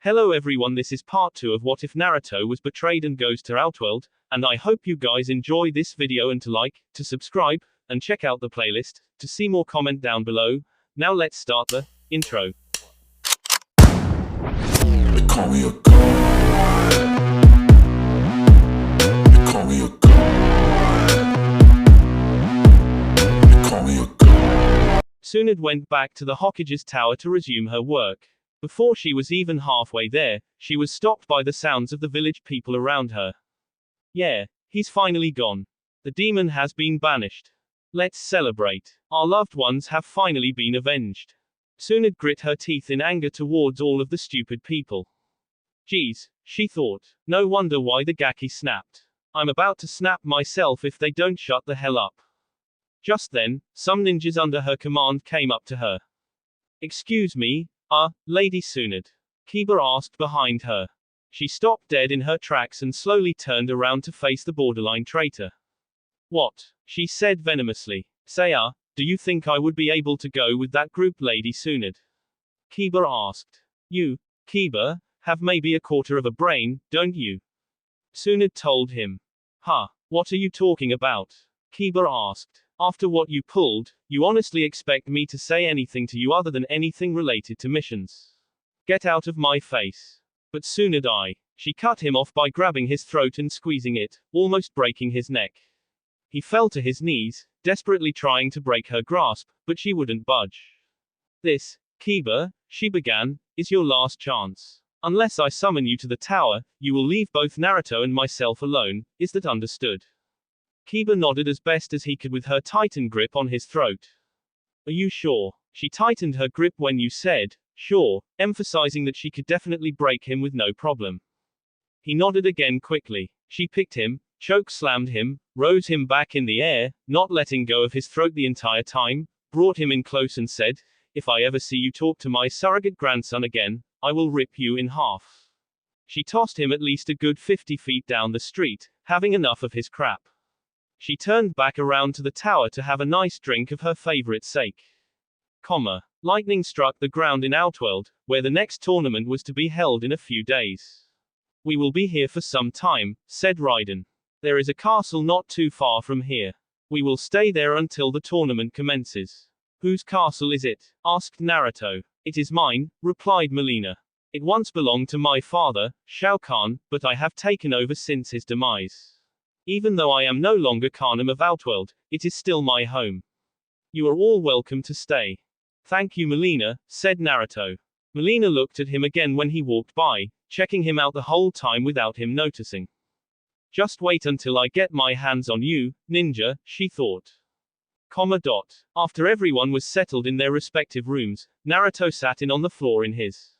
Hello everyone, this is part 2 of What If Naruto Was Betrayed and Goes to Outworld, and I hope you guys enjoy this video and to like, to subscribe, and check out the playlist, to see more comment down below. Now let's start the intro. They call me a god. They call me a god. They call me a god. Tsunade went back to the Hokage's tower to resume her work. Before she was even halfway there, she was stopped by the sounds of the village people around her. Yeah, he's finally gone. The demon has been banished. Let's celebrate. Our loved ones have finally been avenged. Tsunade grit her teeth in anger towards all of the stupid people. Geez, she thought. No wonder why the Gaki snapped. I'm about to snap myself if they don't shut the hell up. Just then, some ninjas under her command came up to her. Excuse me, Lady Tsunade? Kiba asked behind her. She stopped dead in her tracks and slowly turned around to face the borderline traitor. What? She said venomously. Say, do you think I would be able to go with that group, Lady Tsunade? Kiba asked. You, Kiba, have maybe a quarter of a brain, don't you? Tsunade told him. What are you talking about? Kiba asked. After what you pulled, you honestly expect me to say anything to you other than anything related to missions? Get out of my face. But Tsunade, she cut him off by grabbing his throat and squeezing it, almost breaking his neck. He fell to his knees, desperately trying to break her grasp, but she wouldn't budge. This, Kiba, she began, is your last chance. Unless I summon you to the tower, you will leave both Naruto and myself alone, is that understood? Kiba nodded as best as he could with her tightened grip on his throat. Are you sure? She tightened her grip when you said, sure, emphasizing that she could definitely break him with no problem. He nodded again quickly. She picked him, choke slammed him, rose him back in the air, not letting go of his throat the entire time, brought him in close and said, if I ever see you talk to my surrogate grandson again, I will rip you in half. She tossed him at least a good 50 feet down the street, having enough of his crap. She turned back around to the tower to have a nice drink of her favorite sake. Lightning struck the ground in Outworld, where the next tournament was to be held in a few days. We will be here for some time, said Raiden. There is a castle not too far from here. We will stay there until the tournament commences. Whose castle is it? Asked Naruto. It is mine, replied Mileena. It once belonged to my father, Shao Kahn, but I have taken over since his demise. Even though I am no longer Khanim of Outworld, it is still my home. You are all welcome to stay. Thank you, Mileena, said Naruto. Mileena looked at him again when he walked by, checking him out the whole time without him noticing. Just wait until I get my hands on you, ninja, she thought. After everyone was settled in their respective rooms, Naruto sat in on the floor in his.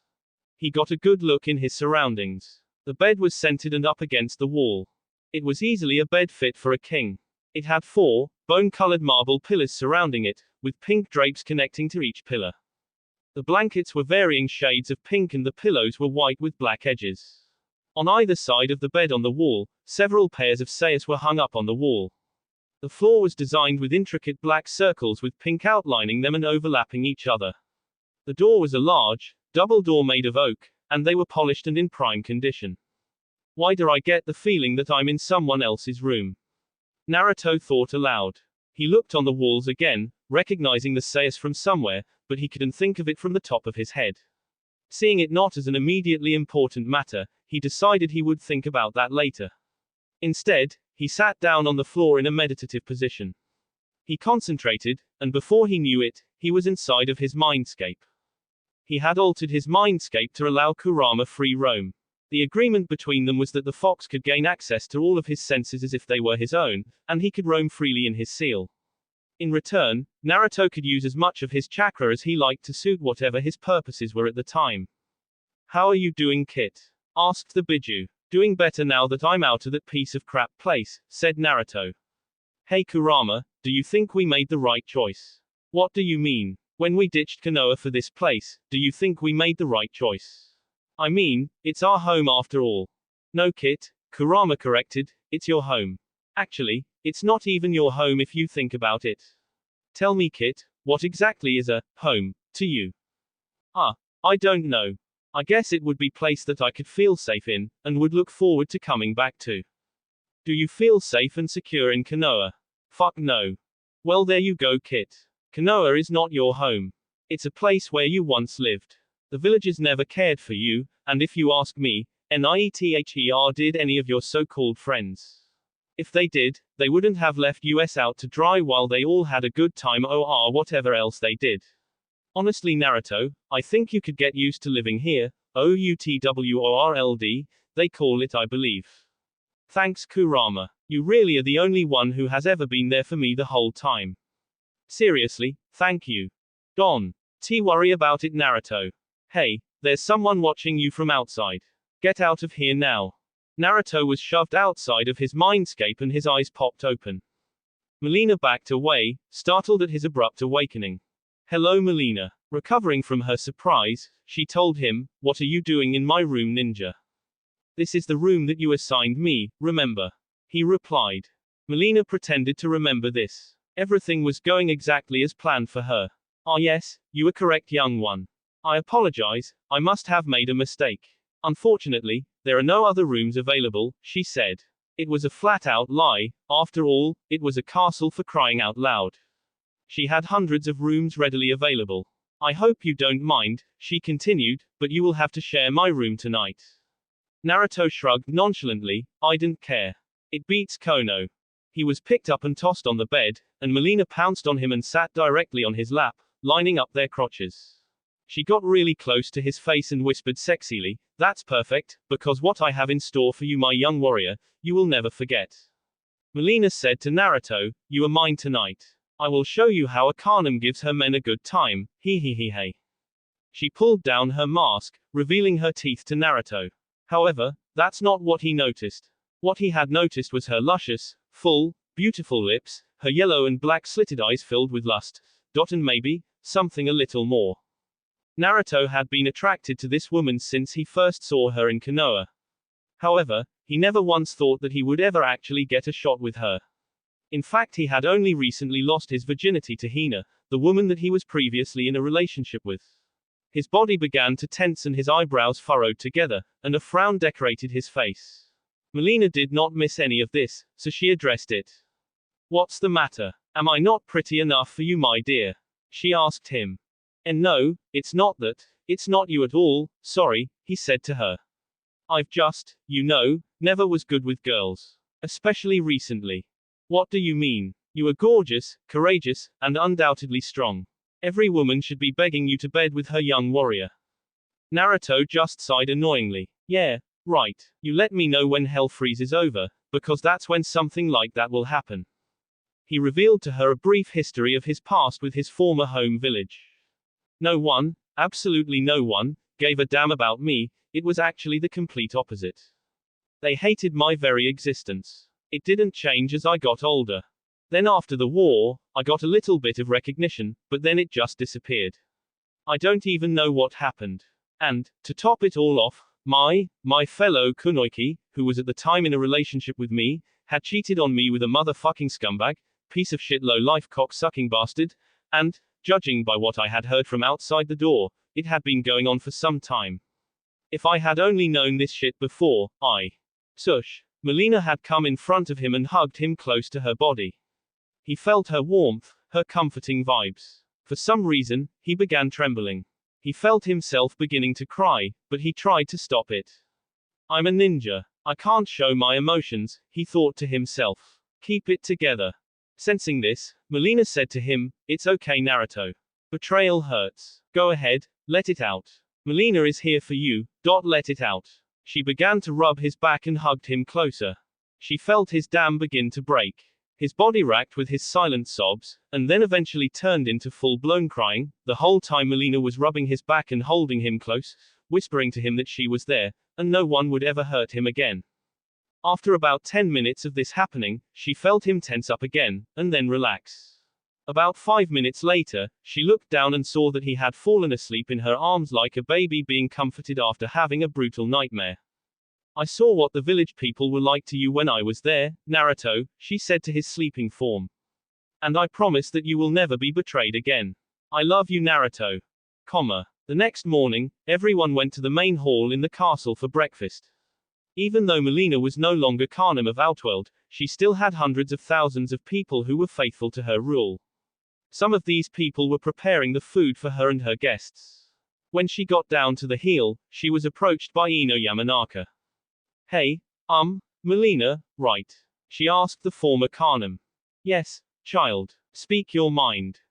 He got a good look in his surroundings. The bed was centered and up against the wall. It was easily a bed fit for a king. It had 4 bone-colored marble pillars surrounding it, with pink drapes connecting to each pillar. The blankets were varying shades of pink and the pillows were white with black edges. On either side of the bed on the wall, several pairs of sayas were hung up on the wall. The floor was designed with intricate black circles with pink outlining them and overlapping each other. The door was a large, double door made of oak, and they were polished and in prime condition. Why do I get the feeling that I'm in someone else's room? Naruto thought aloud. He looked on the walls again, recognizing the sayas from somewhere, but he couldn't think of it from the top of his head. Seeing it not as an immediately important matter, he decided he would think about that later. Instead, he sat down on the floor in a meditative position. He concentrated, and before he knew it, he was inside of his mindscape. He had altered his mindscape to allow Kurama free roam. The agreement between them was that the fox could gain access to all of his senses as if they were his own, and he could roam freely in his seal. In return, Naruto could use as much of his chakra as he liked to suit whatever his purposes were at the time. How are you doing, Kit? Asked the Biju. Doing better now that I'm out of that piece of crap place, said Naruto. Hey Kurama, do you think we made the right choice? What do you mean? When we ditched Konoha for this place, do you think we made the right choice? I mean, it's our home after all. No Kit, Kurama corrected, it's your home. Actually, it's not even your home if you think about it. Tell me Kit, what exactly is a home to you? I don't know. I guess it would be place that I could feel safe in, and would look forward to coming back to. Do you feel safe and secure in Konoha? Fuck no. Well there you go kid. Konoha is not your home. It's a place where you once lived. The villagers never cared for you, and if you ask me, NIETHER did any of your so-called friends? If they did, they wouldn't have left us out to dry while they all had a good time or whatever else they did. Honestly Naruto, I think you could get used to living here, OUTWORLD, they call it I believe. Thanks Kurama. You really are the only one who has ever been there for me the whole time. Seriously, thank you. Don't worry about it Naruto. Hey, there's someone watching you from outside. Get out of here now. Naruto was shoved outside of his mindscape and his eyes popped open. Mileena backed away, startled at his abrupt awakening. Hello Mileena. Recovering from her surprise, she told him, what are you doing in my room ninja? This is the room that you assigned me, remember? He replied. Mileena pretended to remember this. Everything was going exactly as planned for her. Ah yes, you are correct young one. I apologize, I must have made a mistake. Unfortunately, there are no other rooms available, she said. It was a flat-out lie, after all, it was a castle for crying out loud. She had hundreds of rooms readily available. I hope you don't mind, she continued, but you will have to share my room tonight. Naruto shrugged nonchalantly, I didn't care. It beats Kono. He was picked up and tossed on the bed, and Mileena pounced on him and sat directly on his lap, lining up their crotches. She got really close to his face and whispered sexily, that's perfect, because what I have in store for you my young warrior, you will never forget. Mileena said to Naruto, you are mine tonight. I will show you how a Kanem gives her men a good time, he. She pulled down her mask, revealing her teeth to Naruto. However, that's not what he noticed. What he had noticed was her luscious, full, beautiful lips, her yellow and black slitted eyes filled with lust, and maybe, something a little more. Naruto had been attracted to this woman since he first saw her in Konoha. However, he never once thought that he would ever actually get a shot with her. In fact he had only recently lost his virginity to Hina, the woman that he was previously in a relationship with. His body began to tense and his eyebrows furrowed together, and a frown decorated his face. Mileena did not miss any of this, so she addressed it. What's the matter? Am I not pretty enough for you my dear? She asked him. And no, it's not that, it's not you at all, sorry, he said to her. I've just, never was good with girls. Especially recently. What do you mean? You are gorgeous, courageous, and undoubtedly strong. Every woman should be begging you to bed with her young warrior. Naruto just sighed annoyingly. Yeah, right. You let me know when hell freezes over, because that's when something like that will happen. He revealed to her a brief history of his past with his former home village. No one, absolutely no one, gave a damn about me, it was actually the complete opposite. They hated my very existence. It didn't change as I got older. Then after the war, I got a little bit of recognition, but then it just disappeared. I don't even know what happened. And, to top it all off, my fellow kunoichi, who was at the time in a relationship with me, had cheated on me with a motherfucking scumbag, piece of shit low-life cock-sucking bastard, and, judging by what I had heard from outside the door, it had been going on for some time. If I had only known this shit before, Sush. Mileena had come in front of him and hugged him close to her body. He felt her warmth, her comforting vibes. For some reason, he began trembling. He felt himself beginning to cry, but he tried to stop it. I'm a ninja. I can't show my emotions, he thought to himself. Keep it together. Sensing this, Mileena said to him, it's okay Naruto. Betrayal hurts. Go ahead, let it out. Mileena is here for you, let it out. She began to rub his back and hugged him closer. She felt his dam begin to break. His body racked with his silent sobs, and then eventually turned into full-blown crying. The whole time Mileena was rubbing his back and holding him close, whispering to him that she was there, and no one would ever hurt him again. After about 10 minutes of this happening, she felt him tense up again, and then relax. About 5 minutes later, she looked down and saw that he had fallen asleep in her arms like a baby being comforted after having a brutal nightmare. I saw what the village people were like to you when I was there, Naruto, she said to his sleeping form. And I promise that you will never be betrayed again. I love you Naruto. The next morning, everyone went to the main hall in the castle for breakfast. Even though Mileena was no longer Khanim of Outworld, she still had hundreds of thousands of people who were faithful to her rule. Some of these people were preparing the food for her and her guests. When she got down to the heel, she was approached by Ino Yamanaka. Hey, Mileena, right? She asked the former Khanim. Yes, child. Speak your mind.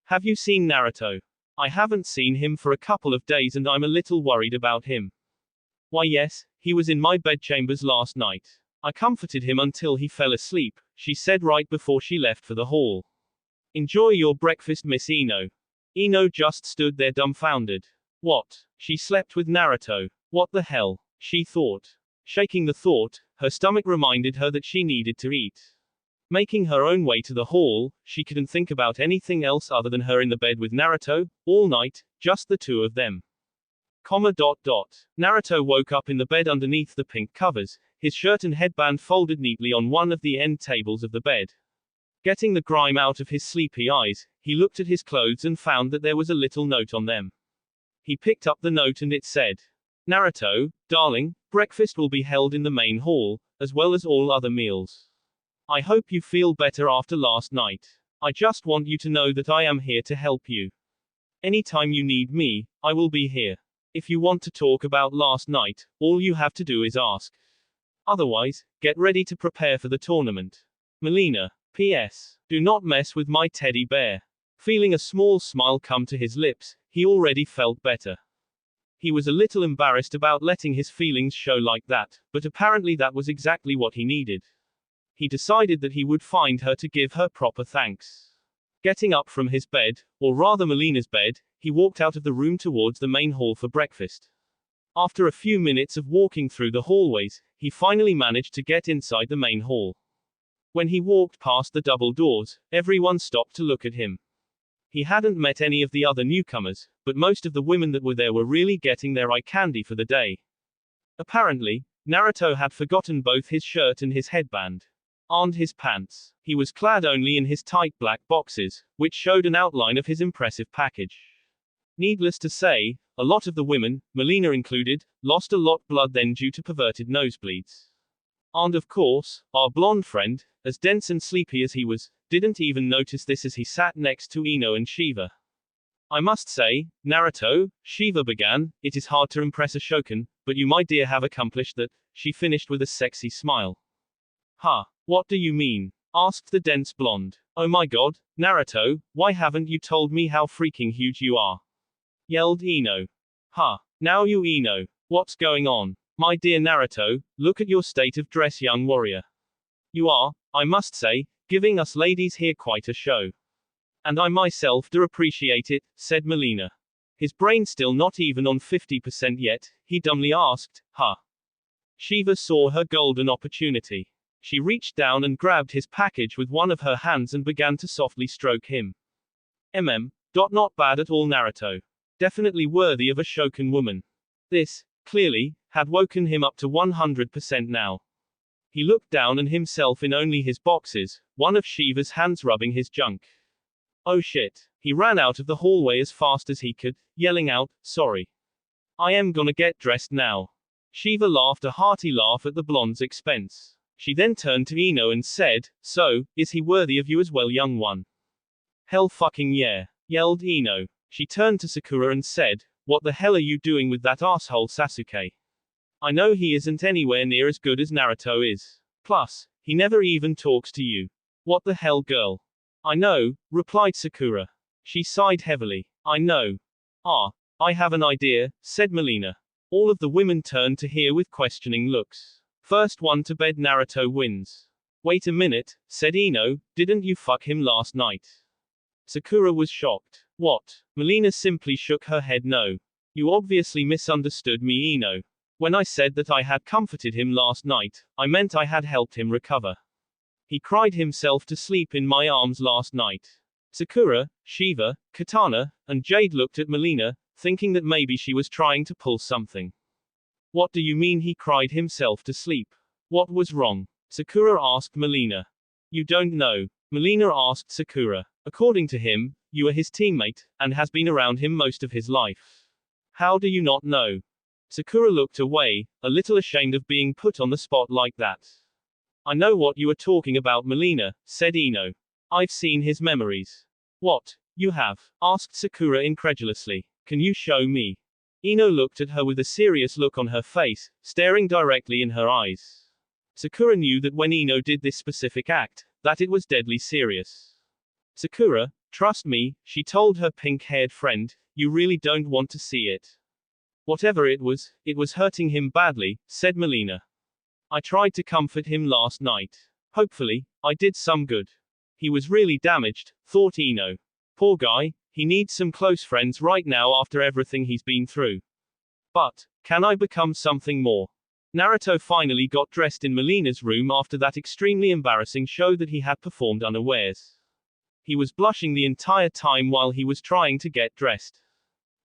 Have you seen Naruto? I haven't seen him for a couple of days and I'm a little worried about him. Why yes, he was in my bedchambers last night. I comforted him until he fell asleep, she said right before she left for the hall. Enjoy your breakfast, Miss Ino. Ino just stood there dumbfounded. What? She slept with Naruto? What the hell? She thought. Shaking the thought, her stomach reminded her that she needed to eat. Making her own way to the hall, she couldn't think about anything else other than her in the bed with Naruto, all night, just the two of them. Naruto woke up in the bed underneath the pink covers, his shirt and headband folded neatly on one of the end tables of the bed. Getting the grime out of his sleepy eyes, he looked at his clothes and found that there was a little note on them. He picked up the note and it said, Naruto, darling, breakfast will be held in the main hall, as well as all other meals. I hope you feel better after last night. I just want you to know that I am here to help you. Anytime you need me, I will be here. If you want to talk about last night, all you have to do is ask. Otherwise, get ready to prepare for the tournament. Mileena. P.S. Do not mess with my teddy bear. Feeling a small smile come to his lips, he already felt better. He was a little embarrassed about letting his feelings show like that, but apparently that was exactly what he needed. He decided that he would find her to give her proper thanks. Getting up from his bed, or rather Mileena's bed, he walked out of the room towards the main hall for breakfast. After a few minutes of walking through the hallways, he finally managed to get inside the main hall. When he walked past the double doors, everyone stopped to look at him. He hadn't met any of the other newcomers, but most of the women that were there were really getting their eye candy for the day. Apparently, Naruto had forgotten both his shirt and his headband. And his pants. He was clad only in his tight black boxes, which showed an outline of his impressive package. Needless to say, a lot of the women, Mileena included, lost a lot of blood then due to perverted nosebleeds. And of course, our blonde friend, as dense and sleepy as he was, didn't even notice this as he sat next to Ino and Shiva. I must say, Naruto, Shiva began, it is hard to impress a Shokan, but you my dear have accomplished that, she finished with a sexy smile. Huh. What do you mean? Asked the dense blonde. Oh my god, Naruto, why haven't you told me how freaking huge you are? Yelled Ino. Huh. Now you Ino. What's going on? My dear Naruto, look at your state of dress, young warrior. You are, I must say, giving us ladies here quite a show. And I myself do appreciate it, said Mileena. His brain still not even on 50% yet, he dumbly asked, huh? Shiva saw her golden opportunity. She reached down and grabbed his package with one of her hands and began to softly stroke him. Not bad at all, Naruto. Definitely worthy of a Shokan woman. This, clearly, had woken him up to 100% now. He looked down and himself in only his boxes, one of Shiva's hands rubbing his junk. Oh shit. He ran out of the hallway as fast as he could, yelling out, sorry. I am gonna get dressed now. Shiva laughed a hearty laugh at the blonde's expense. She then turned to Ino and said, so, is he worthy of you as well, young one? Hell fucking yeah, yelled Ino. She turned to Sakura and said, what the hell are you doing with that asshole Sasuke? I know he isn't anywhere near as good as Naruto is. Plus, he never even talks to you. What the hell, girl? I know, replied Sakura. She sighed heavily. I know. I have an idea, said Mileena. All of the women turned to her with questioning looks. First one to bed Naruto wins. Wait a minute, said Ino, didn't you fuck him last night? Sakura was shocked. What? Mileena simply shook her head no. You obviously misunderstood me, Ino. When I said that I had comforted him last night, I meant I had helped him recover. He cried himself to sleep in my arms last night. Sakura, Shiva, Katana, and Jade looked at Mileena, thinking that maybe she was trying to pull something. What do you mean he cried himself to sleep? What was wrong? Sakura asked Mileena. You don't know. Mileena asked Sakura. According to him, you are his teammate, and has been around him most of his life. How do you not know? Sakura looked away, a little ashamed of being put on the spot like that. I know what you are talking about, Mileena, said Ino. I've seen his memories. What? You have? Asked Sakura incredulously. Can you show me? Ino looked at her with a serious look on her face, staring directly in her eyes. Sakura knew that when Ino did this specific act, that it was deadly serious. Sakura, trust me, she told her pink-haired friend, you really don't want to see it. Whatever it was hurting him badly, said Mileena. I tried to comfort him last night. Hopefully, I did some good. He was really damaged, thought Ino. Poor guy, he needs some close friends right now after everything he's been through. But, can I become something more? Naruto finally got dressed in Mileena's room after that extremely embarrassing show that he had performed unawares. He was blushing the entire time while he was trying to get dressed.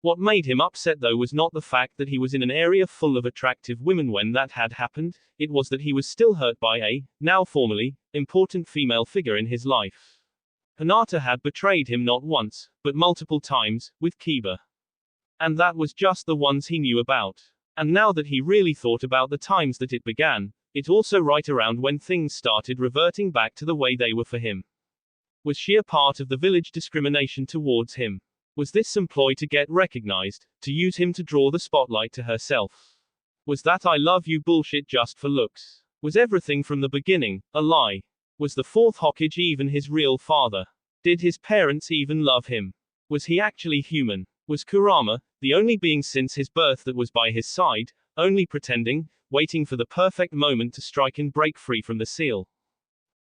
What made him upset though was not the fact that he was in an area full of attractive women when that had happened, it was that he was still hurt by a, now formerly, important female figure in his life. Hinata had betrayed him not once, but multiple times, with Kiba. And that was just the ones he knew about. And now that he really thought about the times that it began, it also right around when things started reverting back to the way they were for him. Was she a part of the village discrimination towards him? Was this some ploy to get recognized, to use him to draw the spotlight to herself? Was that I love you bullshit just for looks? Was everything from the beginning a lie? Was the fourth Hokage even his real father? Did his parents even love him? Was he actually human? Was Kurama, the only being since his birth that was by his side, only pretending, waiting for the perfect moment to strike and break free from the seal?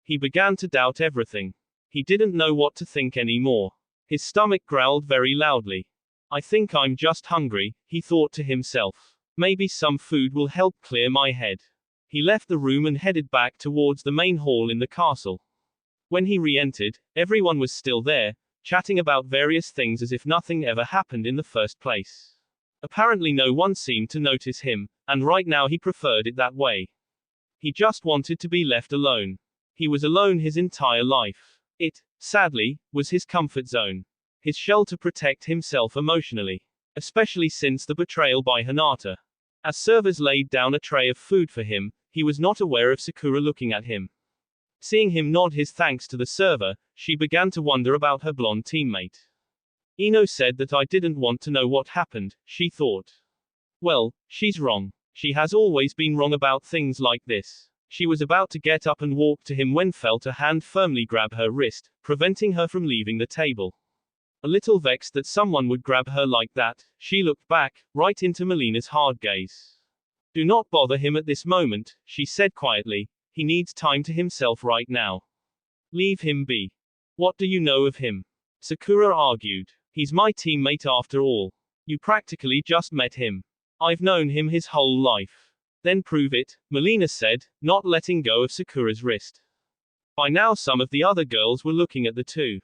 He began to doubt everything. He didn't know what to think anymore. His stomach growled very loudly. I think I'm just hungry, he thought to himself. Maybe some food will help clear my head. He left the room and headed back towards the main hall in the castle. When he re-entered, everyone was still there, chatting about various things as if nothing ever happened in the first place. Apparently no one seemed to notice him, and right now he preferred it that way. He just wanted to be left alone. He was alone his entire life. It, sadly, was his comfort zone. His shell to protect himself emotionally. Especially since the betrayal by Hinata. As servers laid down a tray of food for him, he was not aware of Sakura looking at him. Seeing him nod his thanks to the server, she began to wonder about her blonde teammate. Ino said that I didn't want to know what happened, she thought. Well, she's wrong. She has always been wrong about things like this. She was about to get up and walk to him when felt a hand firmly grab her wrist, preventing her from leaving the table. A little vexed that someone would grab her like that, she looked back, right into Mileena's hard gaze. Do not bother him at this moment, she said quietly. He needs time to himself right now. Leave him be. What do you know of him? Sakura argued. He's my teammate after all. You practically just met him. I've known him his whole life. Then prove it, Mileena said, not letting go of Sakura's wrist. By now some of the other girls were looking at the two.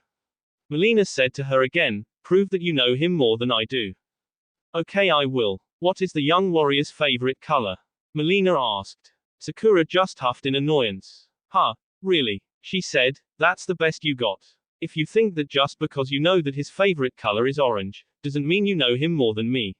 Mileena said to her again, prove that you know him more than I do. Okay, I will. What is the young warrior's favorite color? Mileena asked. Sakura just huffed in annoyance. Huh, really? She said, that's the best you got. If you think that just because you know that his favorite color is orange, doesn't mean you know him more than me.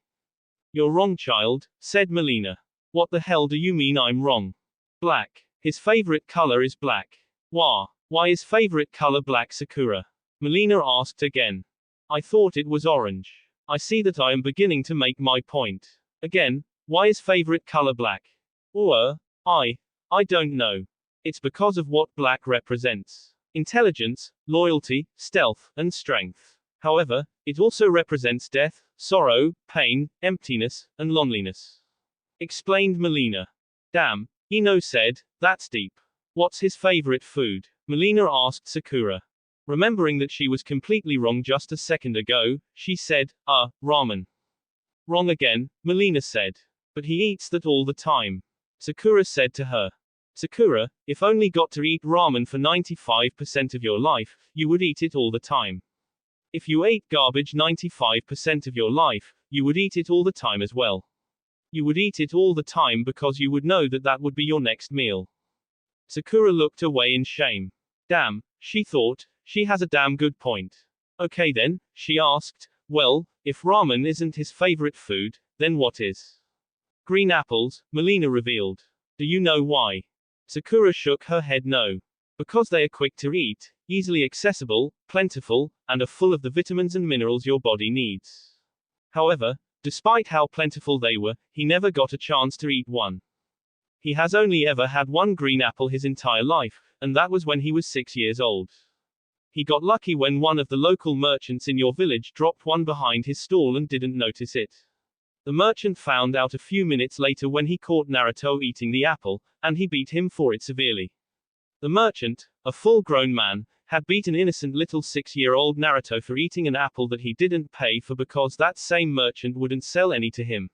You're wrong, child, said Mileena. What the hell do you mean I'm wrong? Black. His favorite color is black. Why is favorite color black, Sakura? Mileena asked again. I thought it was orange. I see that I am beginning to make my point. Again, why is favorite color black? I don't know. It's because of what black represents. Intelligence, loyalty, stealth, and strength. However, it also represents death, sorrow, pain, emptiness, and loneliness. Explained Mileena. Damn, Ino said, that's deep. What's his favorite food? Mileena asked Sakura. Remembering that she was completely wrong just a second ago, she said, ramen. Wrong again, Mileena said. But he eats that all the time. Sakura said to her. Sakura, if only got to eat ramen for 95% of your life, you would eat it all the time. If you ate garbage 95% of your life, you would eat it all the time as well. You would eat it all the time because you would know that that would be your next meal. Sakura looked away in shame. Damn, she thought, she has a damn good point. Okay then, she asked, well, If ramen isn't his favorite food, then what is? Green apples, Mileena revealed. Do you know why? Sakura shook her head no. Because they are quick to eat, easily accessible, plentiful, and are full of the vitamins and minerals your body needs. However, despite how plentiful they were, he never got a chance to eat one. He has only ever had one green apple his entire life, and that was when he was 6 years old. He got lucky when one of the local merchants in your village dropped one behind his stall and didn't notice it. The merchant found out a few minutes later when he caught Naruto eating the apple, and he beat him for it severely. The merchant, a full-grown man, had beaten innocent little 6-year-old Naruto for eating an apple that he didn't pay for because that same merchant wouldn't sell any to him.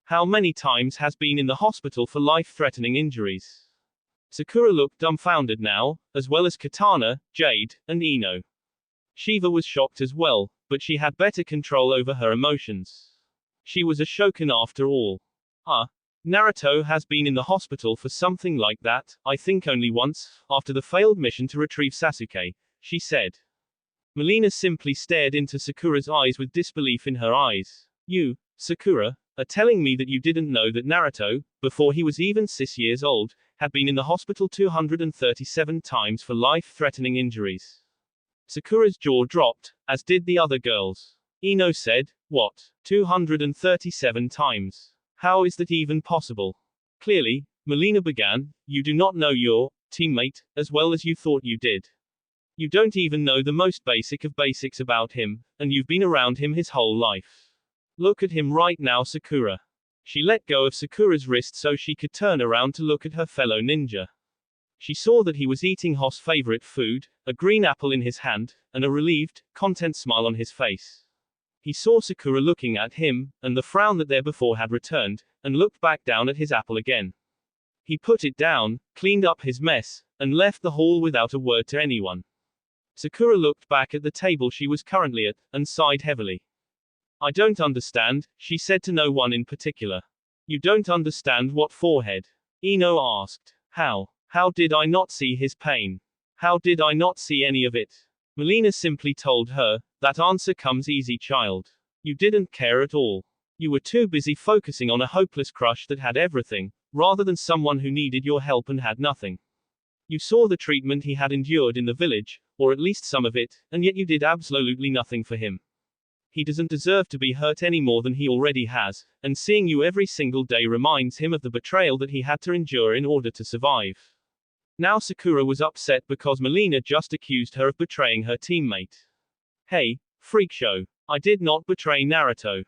How many times has been in the hospital for life-threatening injuries? Sakura looked dumbfounded now, as well as Katana, Jade, and Ino. Shiva was shocked as well, but she had better control over her emotions. She was a Shokin after all. Naruto has been in the hospital for something like that, I think only once, after the failed mission to retrieve Sasuke, she said. Mileena simply stared into Sakura's eyes with disbelief in her eyes. You, Sakura, are telling me that you didn't know that Naruto, before he was even 6 years old, had been in the hospital 237 times for life-threatening injuries. Sakura's jaw dropped, as did the other girls. Ino said, what, 237 times? How is that even possible? Clearly, Mileena began, you do not know your teammate as well as you thought you did. You don't even know the most basic of basics about him, and you've been around him his whole life. Look at him right now, Sakura. She let go of Sakura's wrist so she could turn around to look at her fellow ninja. She saw that he was eating Hos's favorite food, a green apple in his hand, and a relieved, content smile on his face. He saw Sakura looking at him, and the frown that there before had returned, and looked back down at his apple again. He put it down, cleaned up his mess, and left the hall without a word to anyone. Sakura looked back at the table she was currently at, and sighed heavily. I don't understand, she said to no one in particular. You don't understand what forehead? Ino asked. How? How did I not see his pain? How did I not see any of it? Mileena simply told her, that answer comes easy, child. You didn't care at all. You were too busy focusing on a hopeless crush that had everything, rather than someone who needed your help and had nothing. You saw the treatment he had endured in the village, or at least some of it, and yet you did absolutely nothing for him. He doesn't deserve to be hurt any more than he already has, and seeing you every single day reminds him of the betrayal that he had to endure in order to survive. Now Sakura was upset because Mileena just accused her of betraying her teammate. Hey, freak show. I did not betray Naruto.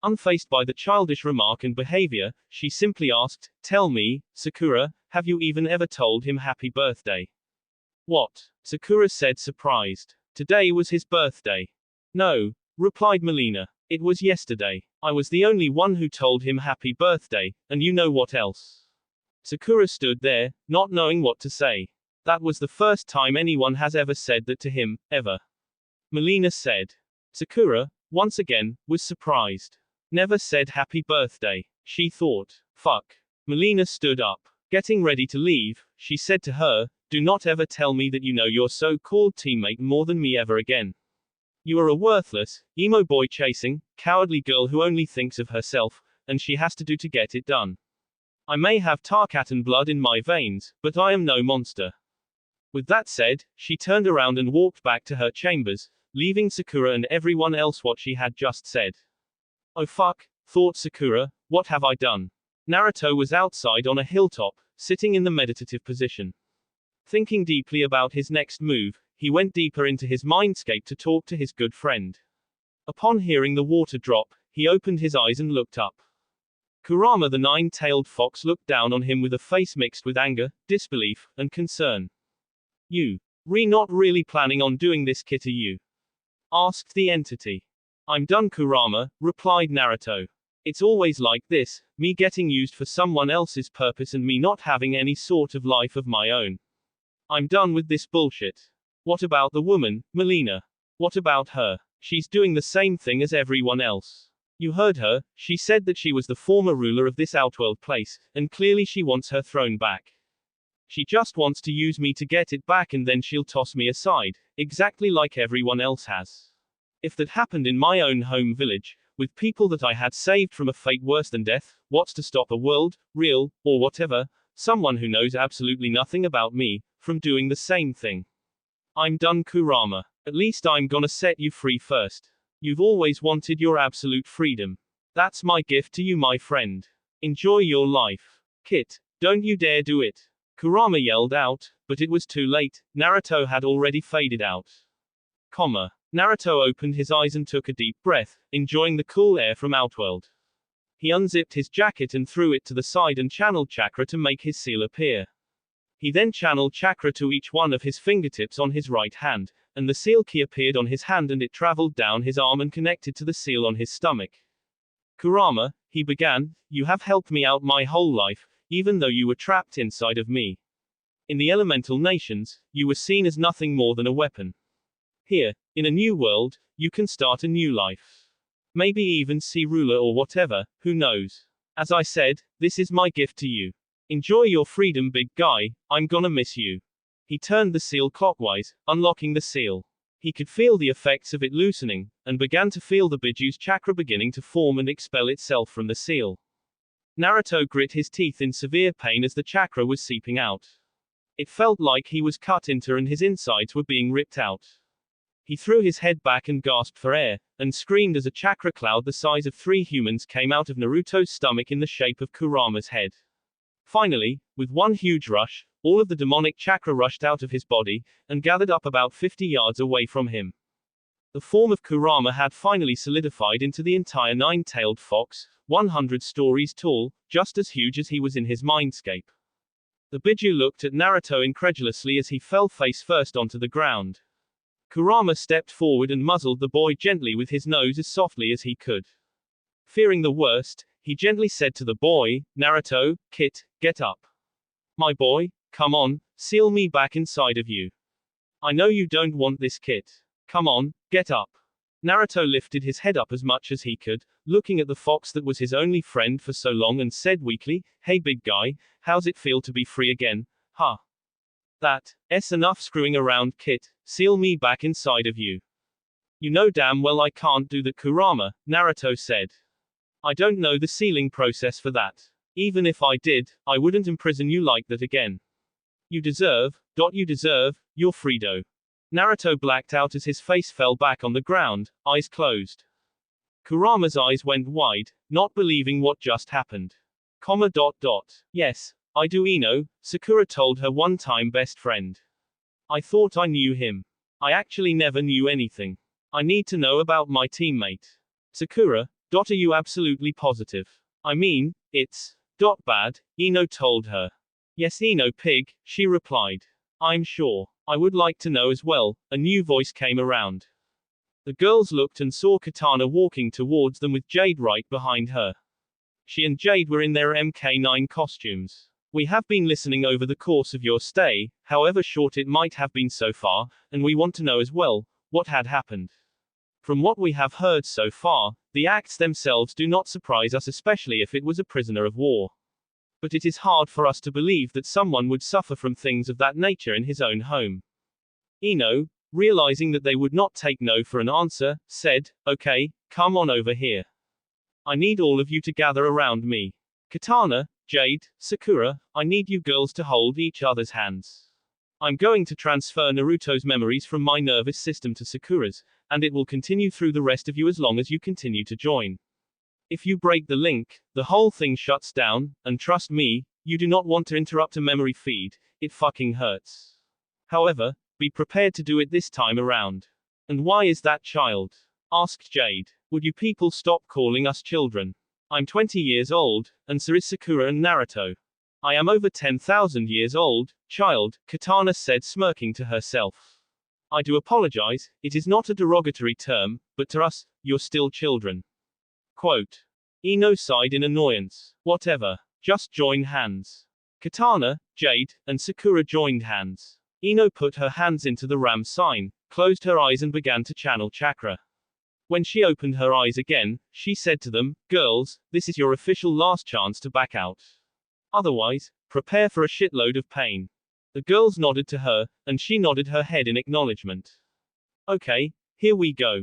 Unfazed by the childish remark and behavior, she simply asked, tell me, Sakura, have you even ever told him happy birthday? What? Sakura said surprised. Today was his birthday. No, replied Mileena. It was yesterday. I was the only one who told him happy birthday, and you know what else? Sakura stood there, not knowing what to say. That was the first time anyone has ever said that to him, ever. Mileena said. Sakura, once again, was surprised. Never said happy birthday, she thought. Fuck. Mileena stood up. Getting ready to leave, she said to her, do not ever tell me that you know your so-called teammate more than me ever again. You are a worthless, emo boy chasing, cowardly girl who only thinks of herself, and she has to do to get it done. I may have Tarkatan blood in my veins, but I am no monster. With that said, she turned around and walked back to her chambers, leaving Sakura and everyone else what she had just said. Oh fuck, thought Sakura, what have I done? Naruto was outside on a hilltop, sitting in the meditative position. Thinking deeply about his next move, he went deeper into his mindscape to talk to his good friend. Upon hearing the water drop, he opened his eyes and looked up. Kurama the nine-tailed fox looked down on him with a face mixed with anger, disbelief, and concern. You. Not really planning on doing this, kid, are you? Asked the entity. I'm done, Kurama, replied Naruto. It's always like this, me getting used for someone else's purpose and me not having any sort of life of my own. I'm done with this bullshit. What about the woman, Mileena? What about her? She's doing the same thing as everyone else. You heard her, she said that she was the former ruler of this Outworld place, and clearly she wants her throne back. She just wants to use me to get it back and then she'll toss me aside, exactly like everyone else has. If that happened in my own home village, with people that I had saved from a fate worse than death, what's to stop a world, real, or whatever, someone who knows absolutely nothing about me, from doing the same thing? I'm done, Kurama. At least I'm gonna set you free first. You've always wanted your absolute freedom. That's my gift to you, my friend. Enjoy your life. Kit, don't you dare do it. Kurama yelled out, but it was too late. Naruto had already faded out. Naruto opened his eyes and took a deep breath, enjoying the cool air from Outworld. He unzipped his jacket and threw it to the side and channeled chakra to make his seal appear. He then channeled chakra to each one of his fingertips on his right hand, and the seal key appeared on his hand and it traveled down his arm and connected to the seal on his stomach. Kurama, he began, you have helped me out my whole life, even though you were trapped inside of me. In the elemental nations, you were seen as nothing more than a weapon. Here, in a new world, you can start a new life. Maybe even see ruler or whatever, who knows. As I said, this is my gift to you. Enjoy your freedom, big guy, I'm gonna miss you. He turned the seal clockwise, unlocking the seal. He could feel the effects of it loosening, and began to feel the Bijuu's chakra beginning to form and expel itself from the seal. Naruto grit his teeth in severe pain as the chakra was seeping out. It felt like he was cut into and his insides were being ripped out. He threw his head back and gasped for air, and screamed as a chakra cloud the size of 3 humans came out of Naruto's stomach in the shape of Kurama's head. Finally, with one huge rush, all of the demonic chakra rushed out of his body, and gathered up about 50 yards away from him. The form of Kurama had finally solidified into the entire 9-tailed fox, 100 stories tall, just as huge as he was in his mindscape. The Bijuu looked at Naruto incredulously as he fell face first onto the ground. Kurama stepped forward and muzzled the boy gently with his nose as softly as he could. Fearing the worst, he gently said to the boy, Naruto, Kit, get up. My boy, come on, seal me back inside of you. I know you don't want this, Kit. Come on, get up. Naruto lifted his head up as much as he could, looking at the fox that was his only friend for so long and said weakly, hey big guy, how's it feel to be free again, huh? That's enough screwing around, Kit, seal me back inside of you. You know damn well I can't do that, Kurama, Naruto said. I don't know the sealing process for that. Even if I did, I wouldn't imprison you like that again. You deserve your Frito. Naruto blacked out as his face fell back on the ground, eyes closed. Kurama's eyes went wide, not believing what just happened. Yes, I do, Sakura told her one-time best friend. I thought I knew him. I actually never knew anything. I need to know about my teammate. Sakura, are you absolutely positive? I mean, it's bad, told her. Yes, pig, she replied. I'm sure. I would like to know as well, a new voice came around. The girls looked and saw Katana walking towards them with Jade right behind her. She and Jade were in their MK9 costumes. We have been listening over the course of your stay, however short it might have been so far, and we want to know as well, what had happened. From what we have heard so far, the acts themselves do not surprise us, especially if it was a prisoner of war. But it is hard for us to believe that someone would suffer from things of that nature in his own home. Ino, realizing that they would not take no for an answer, said, okay, come on over here. I need all of you to gather around me. Katana, Jade, Sakura, I need you girls to hold each other's hands. I'm going to transfer Naruto's memories from my nervous system to Sakura's, and it will continue through the rest of you as long as you continue to join. If you break the link, the whole thing shuts down, and trust me, you do not want to interrupt a memory feed, it fucking hurts. However, be prepared to do it this time around. And why is that, child? Asked Jade. Would you people stop calling us children? I'm 20 years old, and so is Sakura and Naruto. I am over 10,000 years old, child, Katana said, smirking to herself. I do apologize, it is not a derogatory term, but to us, you're still children. Quote. Ino sighed in annoyance. Whatever. Just join hands. Katana, Jade, and Sakura joined hands. Ino put her hands into the ram sign, closed her eyes and began to channel chakra. When she opened her eyes again, she said to them, girls, this is your official last chance to back out. Otherwise, prepare for a shitload of pain. The girls nodded to her, and she nodded her head in acknowledgement. Okay, here we go.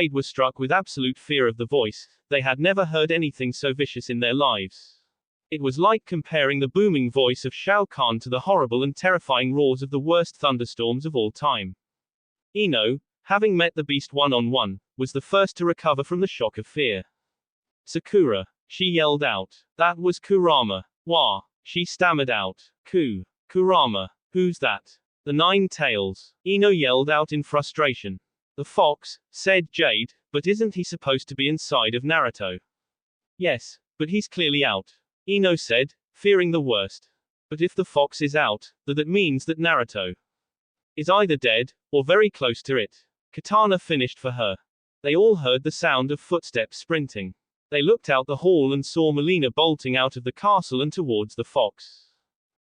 Jade was struck with absolute fear of the voice. They had never heard anything so vicious in their lives. It was like comparing the booming voice of Shao Kahn to the horrible and terrifying roars of the worst thunderstorms of all time. Ino, having met the beast one-on-one, was the first to recover from the shock of fear. Sakura, she yelled out. That was Kurama. Wah, she stammered out. Kurama, who's that? The Nine Tails. Ino yelled out in frustration. The fox, said Jade, but isn't he supposed to be inside of Naruto? Yes, but he's clearly out. Ino said, fearing the worst. But if the fox is out, that means that Naruto is either dead, or very close to it. Katana finished for her. They all heard the sound of footsteps sprinting. They looked out the hall and saw Mileena bolting out of the castle and towards the fox.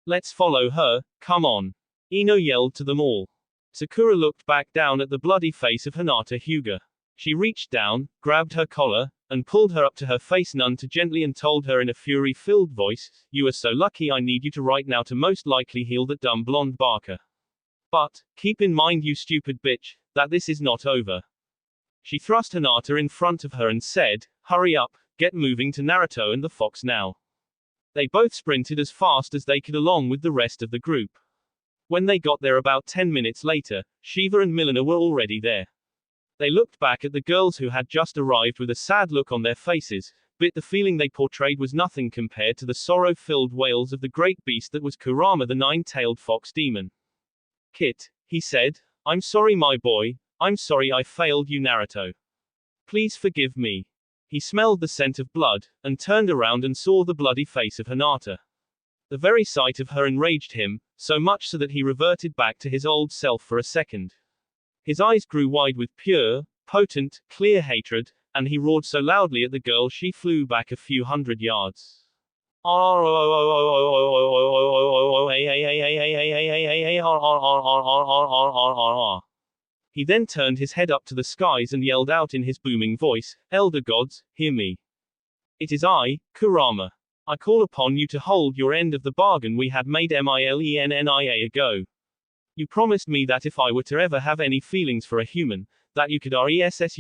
Let's follow her, come on. Ino yelled to them all. Sakura looked back down at the bloody face of Hinata Hyuga. She reached down, grabbed her collar, and pulled her up to her face none too gently and told her in a fury-filled voice, "You are so lucky, I need you to right now to most likely heal that dumb blonde barker. But, keep in mind you stupid bitch, that this is not over." She thrust Hinata in front of her and said, "Hurry up, get moving to Naruto and the fox now." They both sprinted as fast as they could along with the rest of the group. When they got there about 10 minutes later, Shiva and Mileena were already there. They looked back at the girls who had just arrived with a sad look on their faces, but the feeling they portrayed was nothing compared to the sorrow-filled wails of the great beast that was Kurama the nine-tailed fox demon. "Kit," he said, "I'm sorry my boy, I'm sorry I failed you Naruto. Please forgive me." He smelled the scent of blood, and turned around and saw the bloody face of Hinata. The very sight of her enraged him, so much so that he reverted back to his old self for a second. His eyes grew wide with pure, potent, clear hatred, and he roared so loudly at the girl she flew back a few hundred yards. He then turned his head up to the skies and yelled out in his booming voice, "Elder gods, hear me. It is I, Kurama. I call upon you to hold your end of the bargain we had made Mileena ago. You promised me that if I were to ever have any feelings for a human, that you could ressurt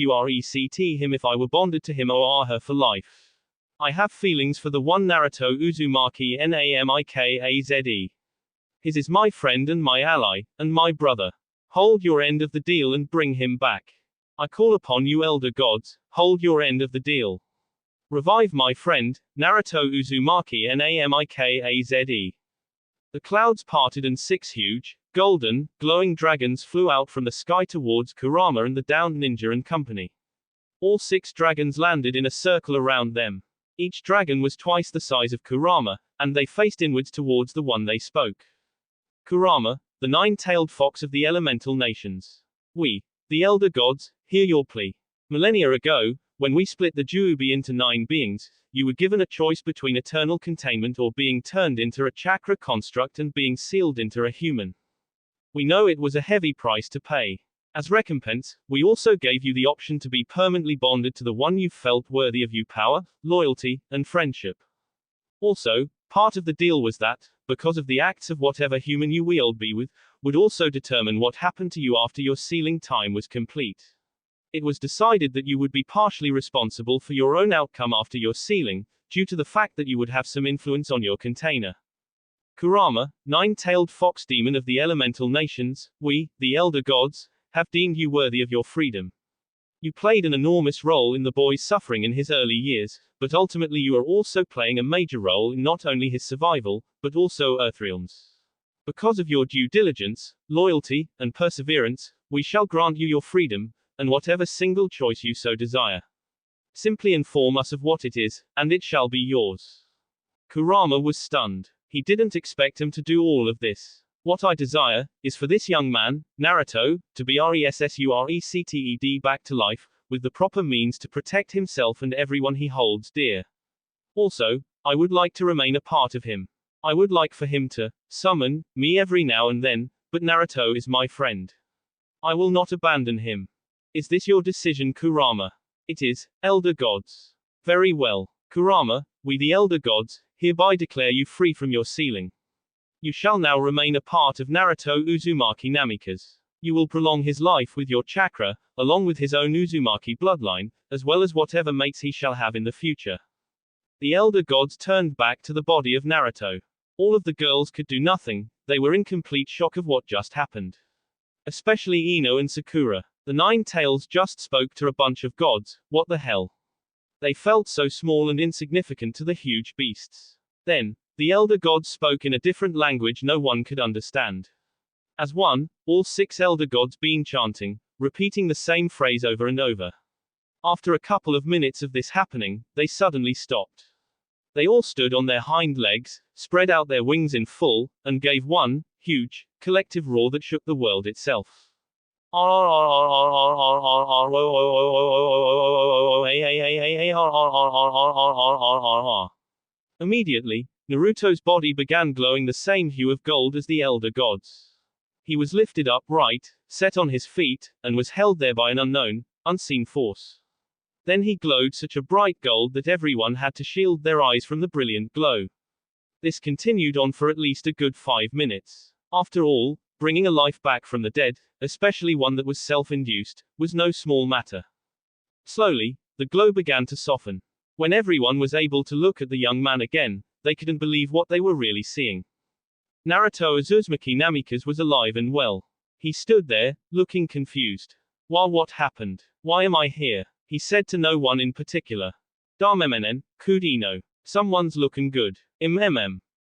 him if I were bonded to him or her for life. I have feelings for the one Naruto Uzumaki Namikaze. His is my friend and my ally, and my brother. Hold your end of the deal and bring him back. I call upon you elder gods, hold your end of the deal. Revive my friend, Naruto Uzumaki Namikaze." The clouds parted and 6 huge, golden, glowing dragons flew out from the sky towards Kurama and the downed ninja and company. All 6 dragons landed in a circle around them. Each dragon was twice the size of Kurama, and they faced inwards towards the one they spoke. "Kurama, the nine-tailed fox of the elemental nations. We, the elder gods, hear your plea. Millennia ago, when we split the Juubi into 9 beings, you were given a choice between eternal containment or being turned into a chakra construct and being sealed into a human. We know it was a heavy price to pay. As recompense, we also gave you the option to be permanently bonded to the one you felt worthy of you power, loyalty, and friendship. Also, part of the deal was that, because of the acts of whatever human you will be with, would also determine what happened to you after your sealing time was complete. It was decided that you would be partially responsible for your own outcome after your sealing, due to the fact that you would have some influence on your container. Kurama, nine-tailed fox demon of the elemental nations, we, the elder gods, have deemed you worthy of your freedom. You played an enormous role in the boy's suffering in his early years, but ultimately you are also playing a major role in not only his survival, but also Earthrealm's. Because of your due diligence, loyalty, and perseverance, we shall grant you your freedom, and whatever single choice you so desire. Simply inform us of what it is, and it shall be yours." Kurama was stunned. He didn't expect him to do all of this. "What I desire, is for this young man, Naruto, to be resuscited back to life, with the proper means to protect himself and everyone he holds dear. Also, I would like to remain a part of him. I would like for him to summon me every now and then, but Naruto is my friend. I will not abandon him. Is this your decision, Kurama?" "It is, elder gods." "Very well. Kurama, we the elder gods, hereby declare you free from your sealing. You shall now remain a part of Naruto Uzumaki Namikaze. You will prolong his life with your chakra, along with his own Uzumaki bloodline, as well as whatever mates he shall have in the future." The elder gods turned back to the body of Naruto. All of the girls could do nothing, they were in complete shock of what just happened. Especially Ino and Sakura. The 9 tails just spoke to a bunch of gods, what the hell? They felt so small and insignificant to the huge beasts. Then, the elder gods spoke in a different language no one could understand. As one, all 6 elder gods began chanting, repeating the same phrase over and over. After a couple of minutes of this happening, they suddenly stopped. They all stood on their hind legs, spread out their wings in full, and gave one, huge, collective roar that shook the world itself. Immediately, Naruto's body began glowing the same hue of gold as the elder gods. He was lifted upright, set on his feet, and was held there by an unknown, unseen force. Then he glowed such a bright gold that everyone had to shield their eyes from the brilliant glow. This continued on for at least a good 5 minutes. After all, bringing a life back from the dead, especially one that was self-induced, was no small matter. Slowly, the glow began to soften. When everyone was able to look at the young man again, they couldn't believe what they were really seeing. Naruto Uzumaki Namikaze was alive and well. He stood there, looking confused. What happened? Why am I here? He said to no one in particular. Damemenen, Kudino. Someone's looking good.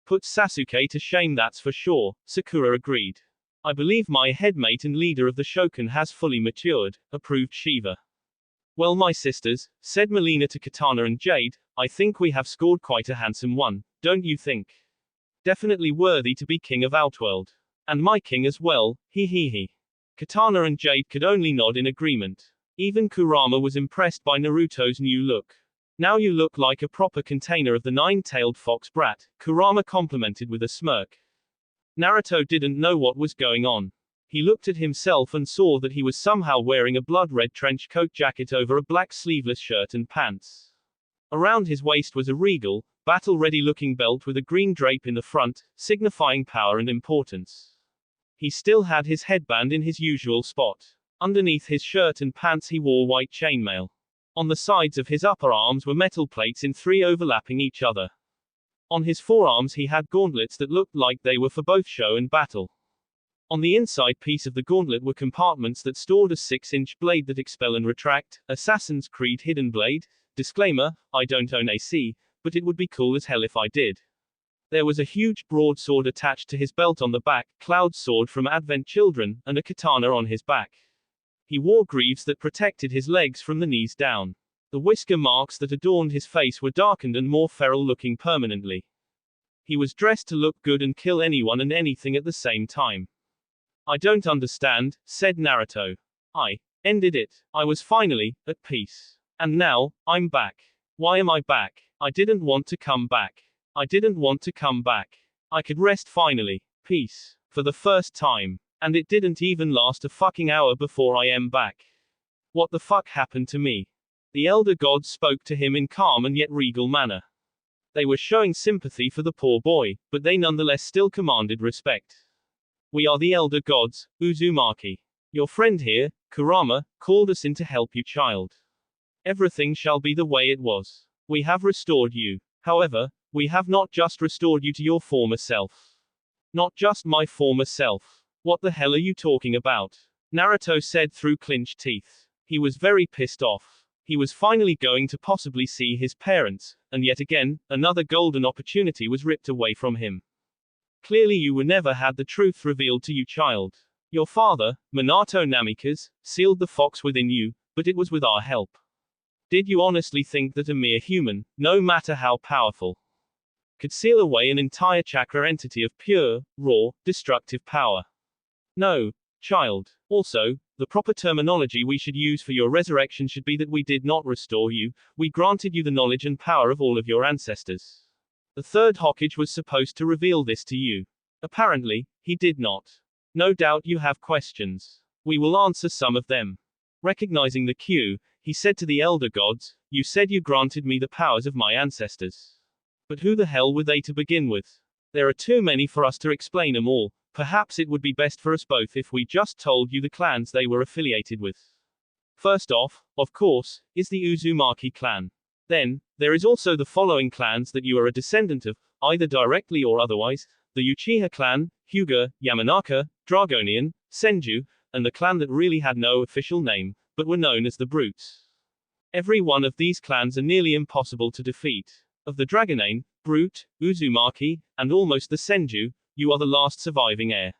Put Sasuke to shame, that's for sure, Sakura agreed. I believe my headmate and leader of the Shokan has fully matured, approved Shiva. Well, my sisters, said Mileena to Katana and Jade, I think we have scored quite a handsome one, don't you think? Definitely worthy to be king of Outworld. And my king as well, he. Katana and Jade could only nod in agreement. Even Kurama was impressed by Naruto's new look. Now you look like a proper container of the nine-tailed fox brat, Kurama complimented with a smirk. Naruto didn't know what was going on. He looked at himself and saw that he was somehow wearing a blood-red trench coat jacket over a black sleeveless shirt and pants. Around his waist was a regal, battle-ready-looking belt with a green drape in the front, signifying power and importance. He still had his headband in his usual spot. Underneath his shirt and pants he wore white chainmail. On the sides of his upper arms were metal plates in 3 overlapping each other. On his forearms he had gauntlets that looked like they were for both show and battle. On the inside piece of the gauntlet were compartments that stored a 6-inch blade that expel and retract, Assassin's Creed hidden blade. Disclaimer, I don't own AC, but it would be cool as hell if I did. There was a huge broadsword attached to his belt on the back, Cloud's sword from Advent Children, and a katana on his back. He wore greaves that protected his legs from the knees down. The whisker marks that adorned his face were darkened and more feral looking permanently. He was dressed to look good and kill anyone and anything at the same time. I don't understand, said Naruto. I ended it. I was finally at peace. And now, I'm back. Why am I back? I didn't want to come back. I didn't want to come back. I could rest finally. Peace. For the first time. And it didn't even last a fucking hour before I am back. What the fuck happened to me? The elder gods spoke to him in calm and yet regal manner. They were showing sympathy for the poor boy, but they nonetheless still commanded respect. We are the elder gods, Uzumaki. Your friend here, Kurama, called us in to help you, child. Everything shall be the way it was. We have restored you. However, we have not just restored you to your former self. Not just my former self. What the hell are you talking about? Naruto said through clenched teeth. He was very pissed off. He was finally going to possibly see his parents, and yet again, another golden opportunity was ripped away from him. Clearly you were never had the truth revealed to you, child. Your father, Minato Namikaze, sealed the fox within you, but it was with our help. Did you honestly think that a mere human, no matter how powerful, could seal away an entire chakra entity of pure, raw, destructive power? No, child. Also, the proper terminology we should use for your resurrection should be that we did not restore you, we granted you the knowledge and power of all of your ancestors. The third Hokage was supposed to reveal this to you. Apparently, he did not. No doubt you have questions. We will answer some of them. Recognizing the cue, he said to the elder gods, you said you granted me the powers of my ancestors. But who the hell were they to begin with? There are too many for us to explain them all. Perhaps it would be best for us both if we just told you the clans they were affiliated with. First off, of course, is the Uzumaki clan. Then, there is also the following clans that you are a descendant of, either directly or otherwise, the Uchiha clan, Hyuga, Yamanaka, Dragonian, Senju, and the clan that really had no official name, but were known as the Brutes. Every one of these clans are nearly impossible to defeat. Of the Dragonane, Brute, Uzumaki, and almost the Senju, you are the last surviving heir.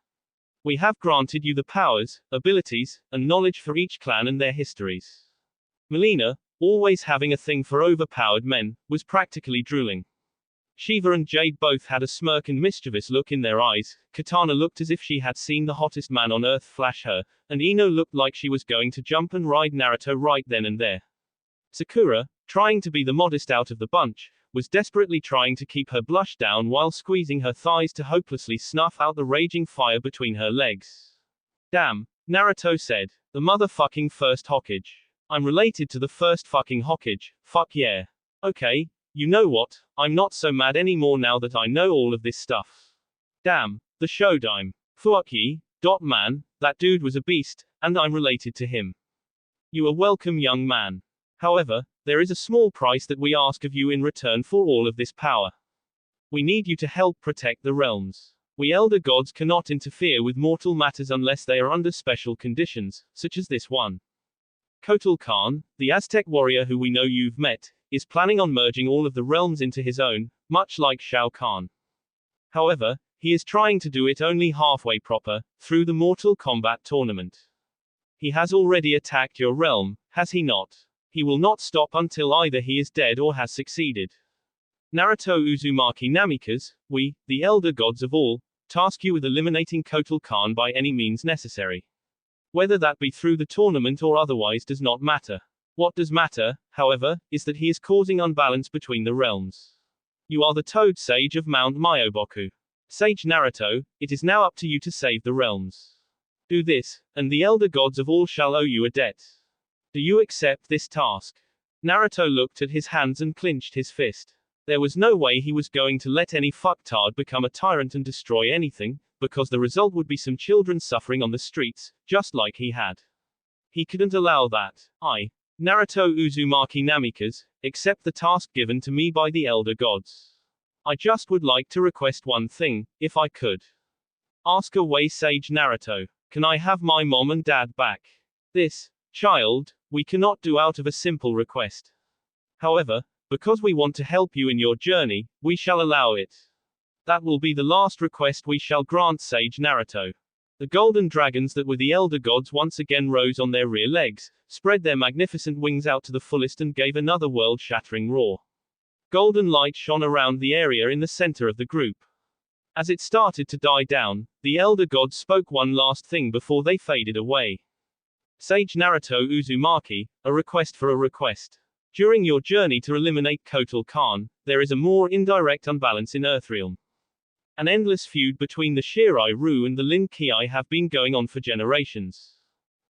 We have granted you the powers, abilities, and knowledge for each clan and their histories. Mileena, always having a thing for overpowered men, was practically drooling. Shiva and Jade both had a smirk and mischievous look in their eyes, Katana looked as if she had seen the hottest man on earth flash her, and Ino looked like she was going to jump and ride Naruto right then and there. Sakura, trying to be the modest out of the bunch, was desperately trying to keep her blush down while squeezing her thighs to hopelessly snuff out the raging fire between her legs. Damn, Naruto said. The motherfucking first Hokage. I'm related to the first fucking Hokage, fuck yeah. Okay, you know what, I'm not so mad anymore now that I know all of this stuff. Damn, the showdime. Fuck ye, man, that dude was a beast, and I'm related to him. You are welcome, young man. However, there is a small price that we ask of you in return for all of this power. We need you to help protect the realms. We elder gods cannot interfere with mortal matters unless they are under special conditions, such as this one. Kotal Khan, the Aztec warrior who we know you've met, is planning on merging all of the realms into his own, much like Shao Kahn. However, he is trying to do it only halfway proper, through the Mortal Kombat tournament. He has already attacked your realm, has he not? He will not stop until either he is dead or has succeeded. Naruto Uzumaki Namikaze, we, the elder gods of all, task you with eliminating Kotal Khan by any means necessary. Whether that be through the tournament or otherwise does not matter. What does matter, however, is that he is causing unbalance between the realms. You are the Toad Sage of Mount Myoboku. Sage Naruto, it is now up to you to save the realms. Do this, and the elder gods of all shall owe you a debt. Do you accept this task? Naruto looked at his hands and clenched his fist. There was no way he was going to let any fucktard become a tyrant and destroy anything, because the result would be some children suffering on the streets, just like he had. He couldn't allow that. Naruto Uzumaki Namikaze, accept the task given to me by the elder gods. I just would like to request one thing, if I could. Ask away Sage Naruto. Can I have my mom and dad back? This, child, we cannot do out of a simple request. However, because we want to help you in your journey, we shall allow it. That will be the last request we shall grant Sage Naruto. The golden dragons that were the elder gods once again rose on their rear legs, spread their magnificent wings out to the fullest and gave another world-shattering roar. Golden light shone around the area in the center of the group. As it started to die down, the elder gods spoke one last thing before they faded away. Sage Naruto Uzumaki, a request for a request. During your journey to eliminate Kotal Khan, there is a more indirect unbalance in Earthrealm. An endless feud between the Shirai Ryu and the Lin Ki have been going on for generations.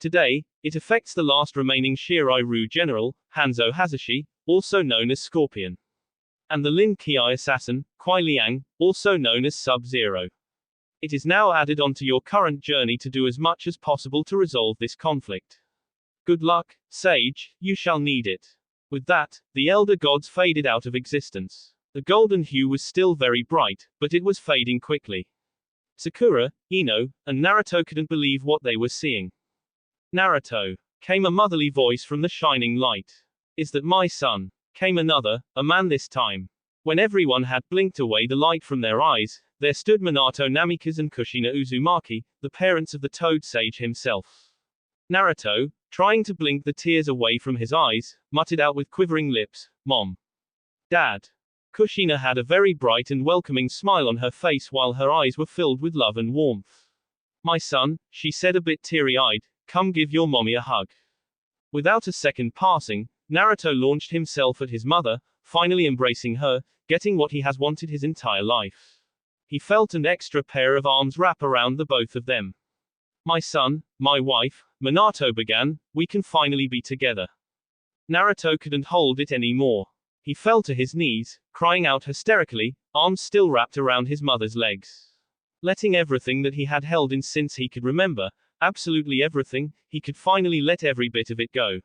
Today, it affects the last remaining Shirai Ryu general, Hanzo Hasashi, also known as Scorpion. And the Lin Ki assassin, Kuai Liang, also known as Sub-Zero. It is now added onto your current journey to do as much as possible to resolve this conflict. Good luck, Sage, you shall need it. With that, the elder gods faded out of existence. The golden hue was still very bright, but it was fading quickly. Sakura, Ino, and Naruto couldn't believe what they were seeing. Naruto, came a motherly voice from the shining light. Is that my son? Came another, a man this time. When everyone had blinked away the light from their eyes, there stood Minato Namikaze and Kushina Uzumaki, the parents of the Toad Sage himself. Naruto, trying to blink the tears away from his eyes, muttered out with quivering lips, Mom. Dad. Kushina had a very bright and welcoming smile on her face while her eyes were filled with love and warmth. My son, she said a bit teary-eyed, come give your mommy a hug. Without a second passing, Naruto launched himself at his mother, finally embracing her, getting what he has wanted his entire life. He felt an extra pair of arms wrap around the both of them. My son, my wife, Minato began, we can finally be together. Naruto couldn't hold it anymore. He fell to his knees, crying out hysterically, arms still wrapped around his mother's legs. Letting everything that he had held in since he could remember, absolutely everything, he could finally let every bit of it go.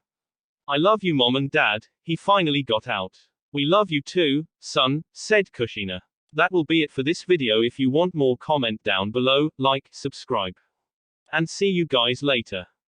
I love you, Mom and Dad, he finally got out. We love you too, son, said Kushina. That will be it for this video. If you want more, comment down below, like, subscribe. And see you guys later.